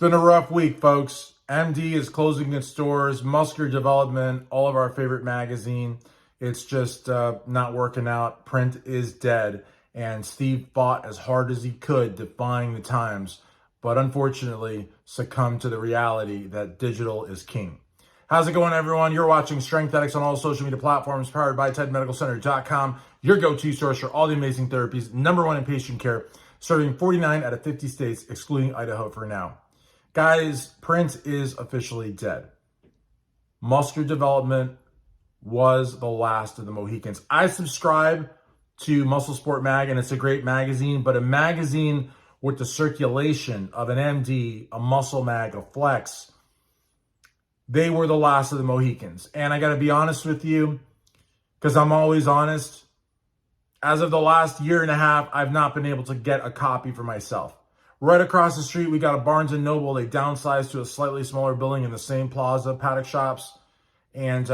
been a rough week, folks. MD is closing its doors. Muscular Development, all of our favorite magazine, it's just not working out. Print is dead. And Steve fought as hard as he could, defying the times, but unfortunately succumbed to the reality that digital is king. How's it going, everyone? You're watching Strength Addicts on all social media platforms, powered by TedMedicalCenter.com, your go-to source for all the amazing therapies, #1 in patient care, serving 49 out of 50 states, excluding Idaho for now. Guys, print is officially dead. Muscular Development was the last of the Mohicans. I subscribe to Muscle Sport Mag, and it's a great magazine, but a magazine with the circulation of an MD, a Muscle Mag, a Flex, they were the last of the Mohicans. And I got to be honest with you, because I'm always honest, as of the last year and a half, I've not been able to get a copy for myself. Right across the street, we got a Barnes & Noble. They downsized to a slightly smaller building in the same plaza, Paddock Shops. And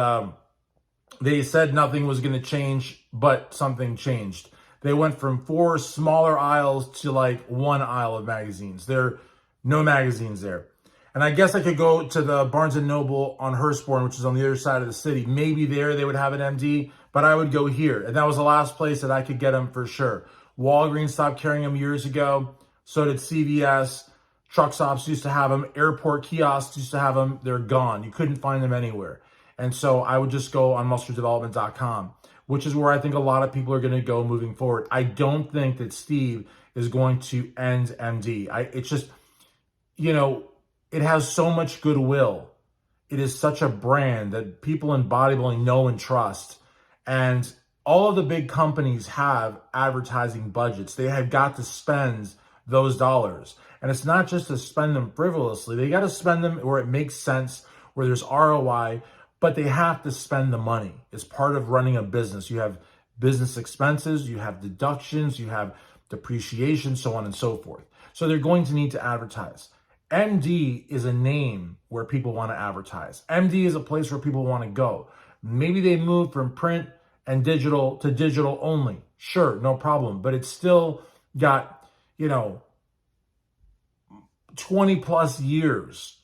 they said nothing was going to change, but something changed. They went from 4 smaller aisles to like 1 aisle of magazines. There are no magazines there. And I guess I could go to the Barnes & Noble on Hurstbourne, which is on the other side of the city. Maybe there they would have an MD, but I would go here. And that was the last place that I could get them for sure. Walgreens stopped carrying them years ago. So did CVS. Truck stops used to have them. Airport kiosks used to have them. They're gone. You couldn't find them anywhere. And so I would just go on musculardevelopment.com, which is where I think a lot of people are going to go moving forward. I don't think that Steve is going to end MD. It's just, it has so much goodwill. It is such a brand that people in bodybuilding know and trust. And all of the big companies have advertising budgets. They have got to spend those dollars. And it's not just to spend them frivolously. They got to spend them where it makes sense, where there's ROI, but they have to spend the money. It's part of running a business. You have business expenses, you have deductions, you have depreciation, so on and so forth. So they're going to need to advertise. MD is a name where people want to advertise. MD is a place where people want to go. Maybe they move from print and digital to digital only. Sure, no problem. But it's still got 20 plus years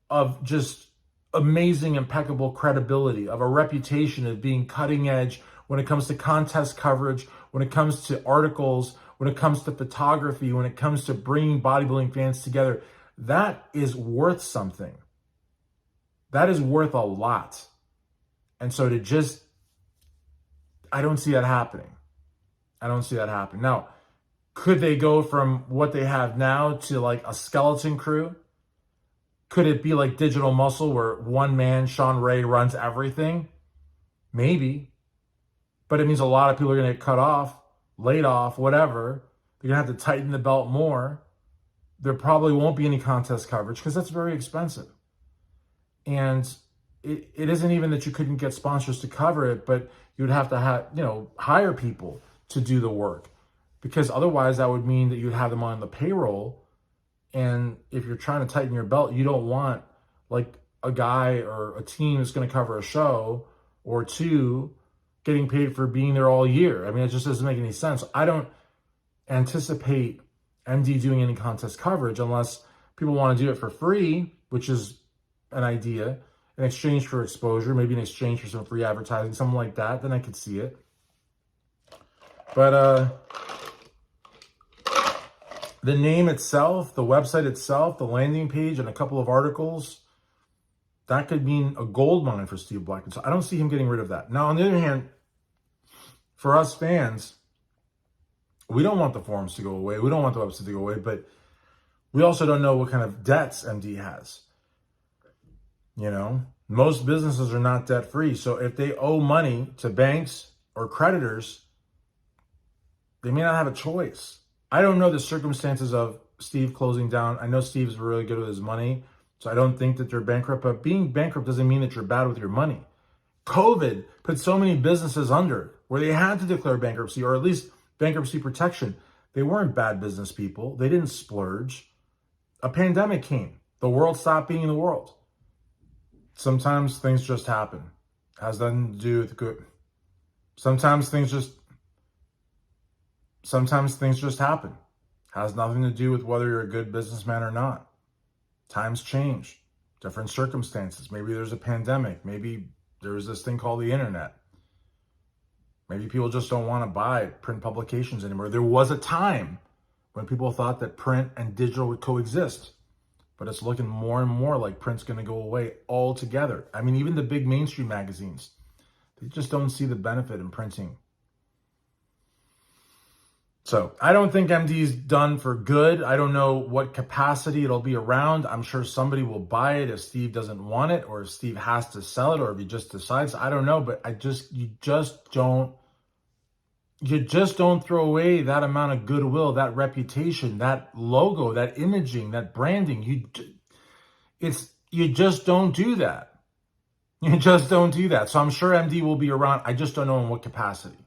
of just amazing, impeccable credibility, of a reputation of being cutting edge when it comes to contest coverage, when it comes to articles, when it comes to photography, when it comes to bringing bodybuilding fans together. That is worth something. That is worth a lot. And so I don't see that happening. I don't see that happening. Now, could they go from what they have now to like a skeleton crew? Could it be like Digital Muscle where one man, Sean Ray, runs everything? Maybe. But it means a lot of people are going to get cut off, laid off, whatever. They're going to have to tighten the belt more. There probably won't be any contest coverage because that's very expensive. And it isn't even that you couldn't get sponsors to cover it, but you would have to hire people to do the work. Because otherwise that would mean that you'd have them on the payroll. And if you're trying to tighten your belt, you don't want like a guy or a team that's going to cover a show or two getting paid for being there all year. I mean, it just doesn't make any sense. I don't anticipate MD doing any contest coverage unless people want to do it for free, which is an idea, in exchange for exposure, maybe in exchange for some free advertising, something like that. Then I could see it. But the name itself, the website itself, the landing page, and a couple of articles, that could mean a gold mine for Steve Blackman. So I don't see him getting rid of that. Now, on the other hand, for us fans, we don't want the forums to go away. We don't want the website to go away, but we also don't know what kind of debts MD has. Most businesses are not debt-free. So if they owe money to banks or creditors, they may not have a choice. I don't know the circumstances of Steve closing down. I know Steve's really good with his money, so I don't think that they're bankrupt. But being bankrupt doesn't mean that you're bad with your money. COVID put so many businesses under where they had to declare bankruptcy, or at least bankruptcy protection. They weren't bad business people. They didn't splurge. A pandemic came. The world stopped being the world. Sometimes things just happen. Has nothing to do with good. Sometimes things just happen. Has nothing to do with whether you're a good businessman or not. Times change, different circumstances. Maybe there's a pandemic. Maybe there's this thing called the internet. Maybe people just don't want to buy print publications anymore. There was a time when people thought that print and digital would coexist, but it's looking more and more like print's going to go away altogether. I mean, even the big mainstream magazines, they just don't see the benefit in printing. So I don't think MD is done for good. I don't know what capacity it'll be around. I'm sure somebody will buy it if Steve doesn't want it, or if Steve has to sell it, or if he just decides. I don't know, but you just don't throw away that amount of goodwill, that reputation, that logo, that imaging, that branding. You just don't do that. You just don't do that. So I'm sure MD will be around. I just don't know in what capacity.